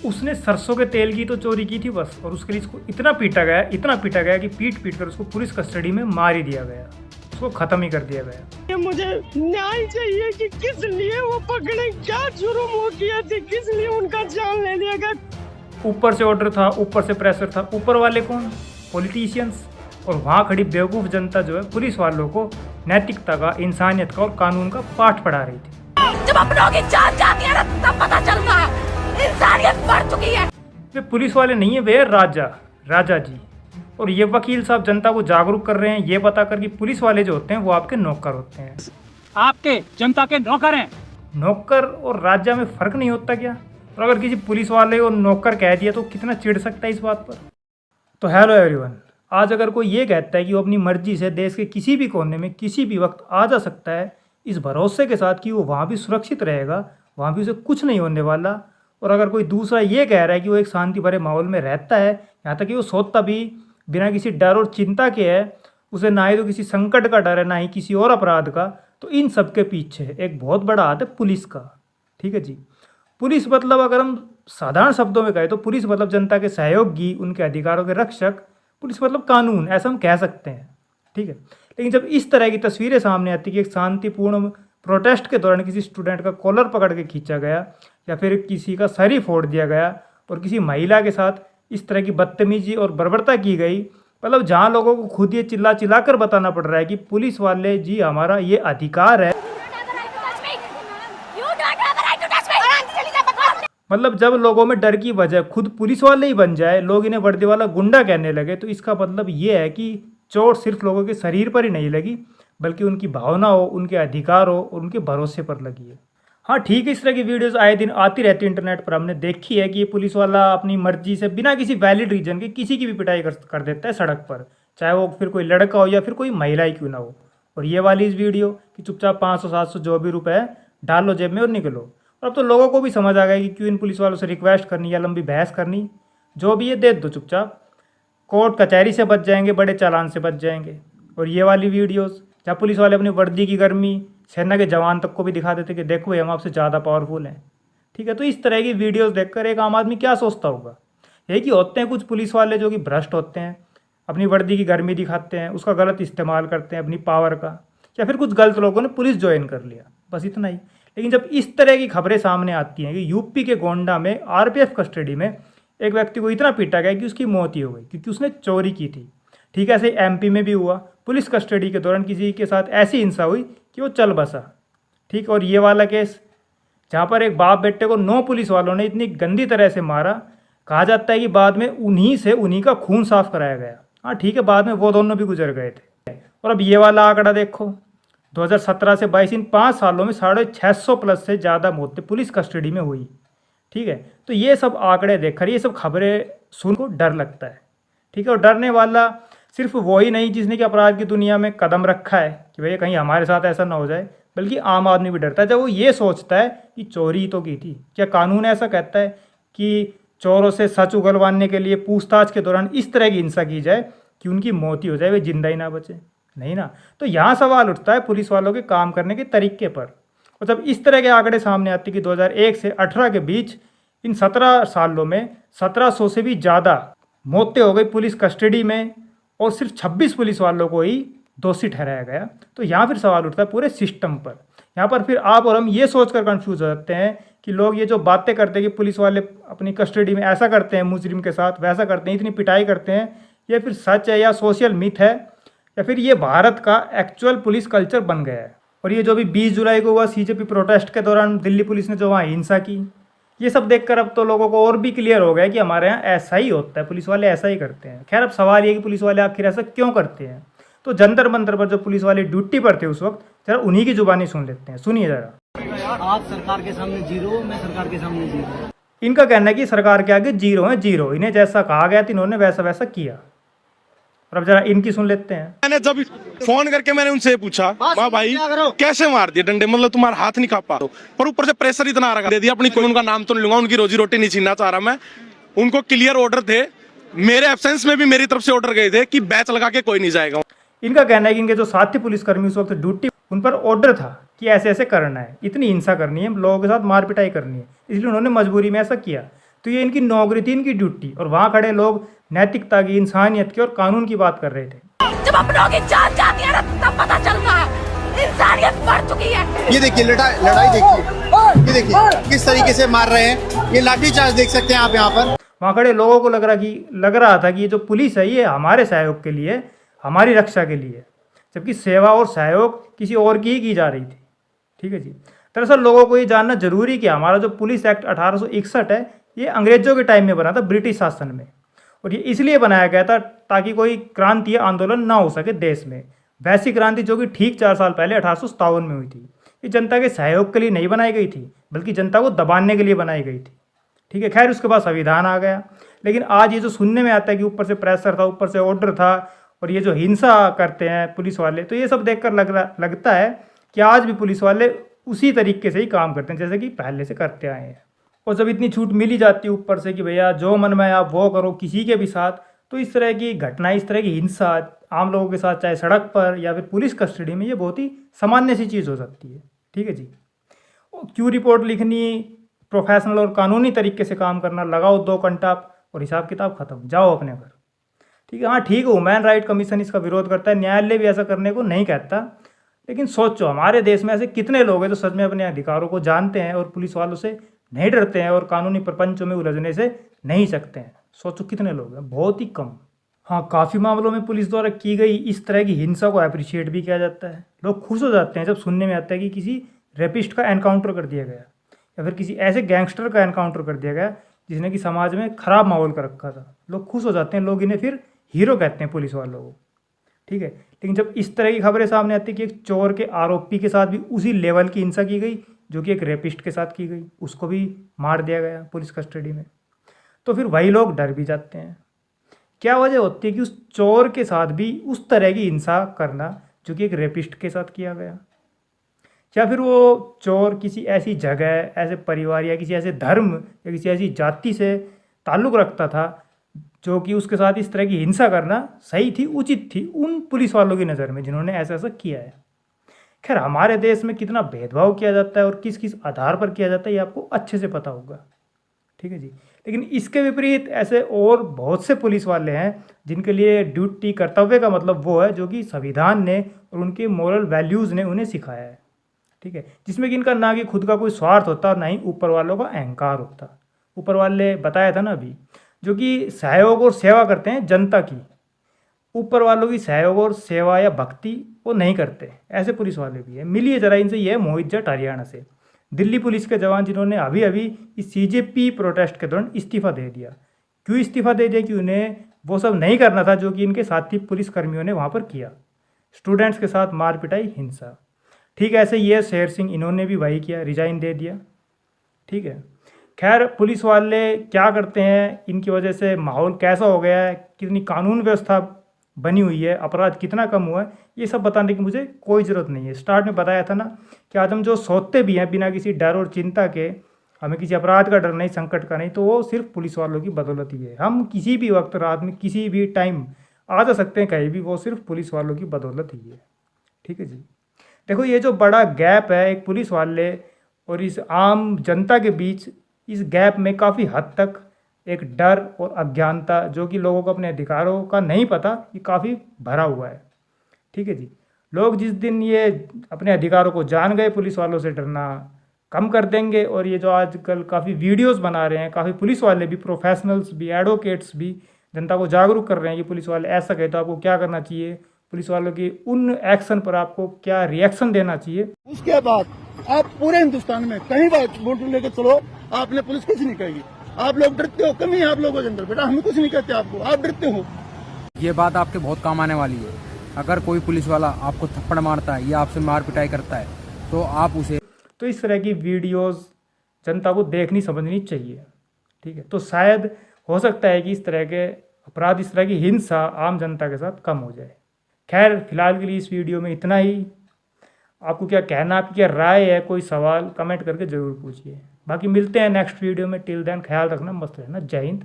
उसने सरसों के तेल की तो चोरी की थी बस, और उसके लिए इसको इतना पीटा गया कि पीट पीट कर उसको पुलिस कस्टडी में मार ही दिया गया, उसको ख़त्म ही कर दिया गया। ये मुझे न्याय चाहिए कि किस लिए वो पकड़े, क्या जुर्म वो किया थी, किस लिए उनका जान ले लिया गया। ऊपर से ऑर्डर था, ऊपर से प्रेशर था, ऊपर वाले कौन? पॉलिटिशियंस। और वहाँ खड़ी बेवकूफ़ जनता जो है पुलिस वालों को नैतिकता का, इंसानियत का और कानून का पाठ पढ़ा रही थी। जब अपनों की जान जाती है ना तब पता चलता है इंसानियत मर चुकी है। वे पुलिस वाले नहीं है, वे राजा जी। और ये वकील साहब जनता को जागरूक कर रहे हैं ये बता कर कि पुलिस वाले जो होते हैं वो आपके नौकर होते हैं। आपके जनता के नौकर हैं। नौकर और राजा में फ़र्क नहीं होता क्या? और अगर किसी पुलिस वाले को नौकर कह दिया तो कितना चिढ़ सकता है इस बात पर। तो हेलो एवरीवन, आज अगर कोई ये कहता है कि वो अपनी मर्जी से देश के किसी भी कोने में किसी भी वक्त आ जा सकता है, इस भरोसे के साथ कि वो वहाँ भी सुरक्षित रहेगा, वहाँ भी उसे कुछ नहीं होने वाला, और अगर कोई दूसरा ये कह रहा है कि वो एक शांति भरे माहौल में रहता है, यहाँ तक कि वो सोता भी बिना किसी डर और चिंता के है, उसे ना ही तो किसी संकट का डर है ना ही किसी और अपराध का, तो इन सब के पीछे एक बहुत बड़ा हाथ है पुलिस का। ठीक है जी। पुलिस मतलब अगर हम साधारण शब्दों में कहें तो पुलिस मतलब जनता के सहयोगी, उनके अधिकारों के रक्षक। पुलिस मतलब कानून, ऐसा हम कह सकते हैं। ठीक है। लेकिन जब इस तरह की तस्वीरें सामने आती कि एक शांतिपूर्ण प्रोटेस्ट के दौरान किसी स्टूडेंट का कॉलर पकड़ के खींचा गया या फिर किसी का सर ही फोड़ दिया गया और किसी महिला के साथ इस तरह की बदतमीजी और बर्बरता की गई, मतलब जहाँ लोगों को खुद ये चिल्ला चिल्ला कर बताना पड़ रहा है कि पुलिस वाले जी हमारा ये अधिकार है, मतलब जब लोगों में डर की वजह खुद पुलिस वाले ही बन जाए, लोग इन्हें वर्दी वाला गुंडा कहने लगे, तो इसका मतलब ये है कि चोट सिर्फ लोगों के शरीर पर ही नहीं लगी बल्कि उनकी भावना हो, उनके अधिकार हो और उनके भरोसे पर लगी है। हाँ ठीक है, इस तरह की वीडियोस आए दिन आती रहती है इंटरनेट पर। हमने देखी है कि ये पुलिस वाला अपनी मर्जी से बिना किसी वैलिड रीजन के किसी की भी पिटाई कर देता है सड़क पर, चाहे वो फिर कोई लड़का हो या फिर कोई महिला ही क्यों ना हो। और ये वाली इस वीडियो कि चुपचाप 500-700 जो भी रुपए डाल लो जेब में और निकलो। और अब तो लोगों को भी समझ आ गया कि क्यों इन पुलिस वालों से रिक्वेस्ट करनी या लंबी बहस करनी, जो भी ये दे दो चुपचाप, कोर्ट कचहरी से बच जाएंगे, बड़े चालान से बच जाएंगे। और ये वाली वीडियोस जहाँ पुलिस वाले अपनी वर्दी की गर्मी सेना के जवान तक को भी दिखा देते कि देखो हम आपसे ज़्यादा पावरफुल हैं। ठीक है, तो इस तरह की वीडियोस देखकर एक आम आदमी क्या सोचता होगा? यही कि होते हैं कुछ पुलिस वाले जो कि भ्रष्ट होते हैं, अपनी वर्दी की गर्मी दिखाते हैं, उसका गलत इस्तेमाल करते हैं अपनी पावर का, या फिर कुछ गलत लोगों ने पुलिस ज्वाइन कर लिया, बस इतना ही। लेकिन जब इस तरह की खबरें सामने आती हैं कि यूपी के गोंडा में आरपीएफ कस्टडी में एक व्यक्ति को इतना पीटा गया कि उसकी मौत ही हो गई क्योंकि उसने चोरी की थी। ठीक है, ऐसे एमपी में भी हुआ, पुलिस कस्टडी के दौरान किसी के साथ ऐसी हिंसा हुई कि वो चल बसा। ठीक, और ये वाला केस जहाँ पर एक बाप बेटे को 9 पुलिस वालों ने इतनी गंदी तरह से मारा, कहा जाता है कि बाद में उन्हीं का खून साफ कराया गया। हाँ ठीक है, बाद में वो दोनों भी गुजर गए थे। और अब ये वाला आंकड़ा देखो, 2017 से 22 इन 5 सालों में 650 प्लस से ज़्यादा मौतें पुलिस कस्टडी में हुई। ठीक है, तो ये सब आंकड़े देखकर ये सब खबरें सुन को डर लगता है। ठीक है, और डरने वाला सिर्फ वही नहीं जिसने कि अपराध की दुनिया में कदम रखा है कि भैया कहीं हमारे साथ ऐसा ना हो जाए, बल्कि आम आदमी भी डरता है जब वो ये सोचता है कि चोरी तो की थी। क्या कानून ऐसा कहता है कि चोरों से सच उगलवाने के लिए पूछताछ के दौरान इस तरह की हिंसा की जाए कि उनकी मौत ही हो जाए, वे जिंदा ही ना बचे? नहीं ना। तो यहाँ सवाल उठता है पुलिस वालों के काम करने के तरीके पर। और जब इस तरह के आंकड़े सामने आते कि 2001 से 18 के बीच इन 17 सालों में 1700 से भी ज़्यादा मौतें हो गई पुलिस कस्टडी में और सिर्फ 26 पुलिस वालों को ही दोषी ठहराया गया, तो यहाँ फिर सवाल उठता है पूरे सिस्टम पर। यहाँ पर फिर आप और हम ये सोचकर कंफ्यूज हो जाते हैं कि लोग ये जो बातें करते हैं कि पुलिस वाले अपनी कस्टडी में ऐसा करते हैं मुजरिम के साथ, वैसा करते हैं, इतनी पिटाई करते हैं, ये फिर सच है या सोशल मिथ है या फिर ये भारत का एक्चुअल पुलिस कल्चर बन गया है। और ये जो भी 20 जुलाई को हुआ सीजेपी प्रोटेस्ट के दौरान दिल्ली पुलिस ने जो वहाँ हिंसा की, ये सब देखकर अब तो लोगों को और भी क्लियर हो गया कि हमारे यहाँ ऐसा ही होता है, पुलिस वाले ऐसा ही करते हैं। खैर, अब सवाल ये कि पुलिस वाले आखिर ऐसा क्यों करते हैं? तो जंतर मंतर पर जो पुलिस वाले ड्यूटी पर थे उस वक्त, जरा उन्हीं की जुबानी सुन लेते हैं। सुनिए जरा। आप सरकार के सामने जीरो, मैं सरकार के सामने जीरो। इनका कहना है कि सरकार के आगे जीरो है, जीरो। इन्हें जैसा कहा गया था इन्होंने वैसा वैसा किया। और अब जरा इनकी सुन लेते हैं। मैंने जब फोन करके मैंने उनसे पूछा, वाह भाई कैसे मार दिए डंडे, मतलब तुम्हारा हाथ नहीं कांपा, पर ऊपर से प्रेशर इतना रखा दे दिया अपनी, कोई उनका नाम तो नहीं लूंगा, उनकी रोजी रोटी नहीं छीनना चाह रहा मैं। उनको क्लियर ऑर्डर थे, मेरे एब्सेंस में भी मेरी तरफ से ऑर्डर गए थे कि बैच लगा के कोई नहीं जाएगा। इनका कहना है कि इनके जो साथी पुलिसकर्मी उस वक्त ड्यूटी, उन पर ऑर्डर था कि ऐसे ऐसे करना है, इतनी हिंसा करनी है, लोगों के साथ मार पिटाई करनी है, इसलिए उन्होंने मजबूरी में ऐसा किया। तो ये इनकी नौकरी थी, इनकी ड्यूटी, और वहाँ खड़े लोग नैतिकता की, इंसानियत की और कानून की बात कर रहे थे। जब अपनों की जान जाती है ना तब पता चलता है इंसानियत बढ़ चुकी है। ये देखिए लड़ाई देखिए, ये देखिए किस तरीके से मार रहे हैं, ये लाठी चार्ज देख सकते हैं आप यहाँ पर। वहाँ खड़े लोगों को लग रहा था कि ये जो पुलिस है ये हमारे सहयोग के लिए, हमारी रक्षा के लिए, जबकि सेवा और सहयोग किसी और की ही की जा रही थी। ठीक है जी। दरअसल लोगों को ये जानना जरूरी कि हमारा जो पुलिस एक्ट 1861 है ये अंग्रेजों के टाइम में बना था, ब्रिटिश शासन में, और ये इसलिए बनाया गया था ताकि कोई क्रांतीय आंदोलन ना हो सके देश में। वैसी क्रांति जो कि ठीक 4 साल पहले 1857 में हुई थी, ये जनता के सहयोग के लिए नहीं बनाई गई थी, बल्कि जनता को दबाने के लिए बनाई गई थी। ठीक है। खैर, उसके बाद संविधान आ गया, लेकिन आज ये जो सुनने में आता है कि ऊपर से प्रेशर था, ऊपर से ऑर्डर था, और ये जो हिंसा करते हैं पुलिस वाले, तो ये सब देखकर लगता है कि आज भी पुलिस वाले उसी तरीके से ही काम करते हैं जैसे कि पहले से करते आए हैं। और जब इतनी छूट मिली जाती है ऊपर से कि भैया जो मन में आप वो करो किसी के भी साथ, तो इस तरह की घटनाएं, इस तरह की हिंसा आम लोगों के साथ, चाहे सड़क पर या फिर पुलिस कस्टडी में, ये बहुत ही सामान्य सी चीज़ हो सकती है। ठीक है जी। क्यों रिपोर्ट लिखनी, प्रोफेशनल और कानूनी तरीके से काम करना, लगाओ 2 घंटा और हिसाब किताब खत्म, जाओ अपने घर। ठीक है। हाँ ठीक है, ह्यूमन राइट कमीशन इसका विरोध करता है, न्यायालय भी ऐसा करने को नहीं कहता, लेकिन सोचो हमारे देश में ऐसे कितने लोग हैं जो सच में अपने अधिकारों को जानते हैं और पुलिस वालों से नहीं डरते हैं और कानूनी प्रपंचों में उलझने से नहीं सकते हैं। सोचो कितने लोग हैं, बहुत ही कम। हाँ, काफ़ी मामलों में पुलिस द्वारा की गई इस तरह की हिंसा को अप्रिशिएट भी किया जाता है। लोग खुश हो जाते हैं जब सुनने में आता है कि किसी रेपिस्ट का एनकाउंटर कर दिया गया, या फिर किसी ऐसे गैंगस्टर का एनकाउंटर कर दिया गया जिसने कि समाज में खराब माहौल कर रखा था। लोग खुश हो जाते हैं, लोग इन्हें फिर हीरो कहते हैं पुलिस वालों को। ठीक है। लेकिन जब इस तरह की खबरें सामने आती है कि एक चोर के आरोपी के साथ भी उसी लेवल की हिंसा की गई जो कि एक रेपिस्ट के साथ की गई, उसको भी मार दिया गया पुलिस कस्टडी में, तो फिर वही लोग डर भी जाते हैं। क्या वजह होती है कि उस चोर के साथ भी उस तरह की हिंसा करना जो कि एक रेपिस्ट के साथ किया गया? या फिर वो चोर किसी ऐसी जगह, ऐसे परिवार या किसी ऐसे धर्म या किसी ऐसी जाति से ताल्लुक़ रखता था जो कि उसके साथ इस तरह की हिंसा करना सही थी, उचित थी उन पुलिस वालों की नज़र में जिन्होंने ऐसा ऐसा किया है? खैर, हमारे देश में कितना भेदभाव किया जाता है और किस किस आधार पर किया जाता है ये आपको अच्छे से पता होगा। ठीक है जी। लेकिन इसके विपरीत ऐसे और बहुत से पुलिस वाले हैं जिनके लिए ड्यूटी, कर्तव्य का मतलब वो है जो कि संविधान ने और उनके मोरल वैल्यूज़ ने उन्हें सिखाया है। ठीक है। जिसमें कि इनका ना कि खुद का कोई स्वार्थ होता और ना ही ऊपर वालों का अहंकार होता। ऊपर वाले बताया था ना अभी, जो कि सहयोग और सेवा करते हैं जनता की। ऊपर वालों की सहयोग और सेवा या भक्ति वो नहीं करते, ऐसे पुलिस वाले भी हैं। मिलिए जरा इनसे। ये है मोहित जट, हरियाणा से, दिल्ली पुलिस के जवान जिन्होंने अभी अभी इस CJP प्रोटेस्ट के दौरान इस्तीफ़ा दे दिया। क्यों इस्तीफ़ा दे दिया? कि उन्हें वो सब नहीं करना था जो कि इनके साथी पुलिस कर्मियों ने वहाँ पर किया, स्टूडेंट्स के साथ मार पिटाई, हिंसा। ठीक है। ऐसे ये शेर सिंह, इन्होंने भी वही किया, रिजाइन दे दिया। ठीक है। खैर, पुलिस वाले क्या करते हैं, इनकी वजह से माहौल कैसा हो गया है, कितनी कानून व्यवस्था बनी हुई है, अपराध कितना कम हुआ है, ये सब बताने की मुझे कोई ज़रूरत नहीं है। स्टार्ट में बताया था ना कि आज हम जो सोते भी हैं बिना किसी डर और चिंता के, हमें किसी अपराध का डर नहीं, संकट का नहीं, तो वो सिर्फ पुलिस वालों की बदौलत ही है। हम किसी भी वक्त रात में किसी भी टाइम आ जा सकते हैं कहीं भी, वो सिर्फ पुलिस वालों की बदौलत ही है। ठीक है जी। देखो, ये जो बड़ा गैप है एक पुलिस वाले और इस आम जनता के बीच, इस गैप में काफ़ी हद तक एक डर और अज्ञानता, जो कि लोगों को अपने अधिकारों का नहीं पता, ये काफ़ी भरा हुआ है। ठीक है जी। लोग जिस दिन ये अपने अधिकारों को जान गए, पुलिस वालों से डरना कम कर देंगे। और ये जो आजकल काफ़ी वीडियोस बना रहे हैं, काफ़ी पुलिस वाले भी, प्रोफेशनल्स भी, एडवोकेट्स भी जनता को जागरूक कर रहे हैं कि पुलिस वाले ऐसा कहे तो आपको क्या करना चाहिए, पुलिस वालों की उन एक्शन पर आपको क्या रिएक्शन देना चाहिए। उसके बाद आप पूरे हिंदुस्तान में कहीं बात वोट लेकर चलो, आपने पुलिस कुछ नहीं कहेगी। आप लोग डरते हो, कमी है आप लोगों के अंदर। बेटा, हम कुछ नहीं कहते आपको, आप डरते हो। ये बात आपके बहुत काम आने वाली है। अगर कोई पुलिस वाला आपको थप्पड़ मारता है या आपसे मार पिटाई करता है तो आप उसे, तो इस तरह की वीडियोस जनता को देखनी समझनी चाहिए। ठीक है। तो शायद हो सकता है कि इस तरह के अपराध, इस तरह की हिंसा आम जनता के साथ कम हो जाए। खैर, फिलहाल के लिए इस वीडियो में इतना ही। आपको क्या कहना, आपकी क्या राय है, कोई सवाल कमेंट करके ज़रूर पूछिए। बाकी मिलते हैं नेक्स्ट वीडियो में। टिल देन ख्याल रखना, मस्त रहना। जय हिंद।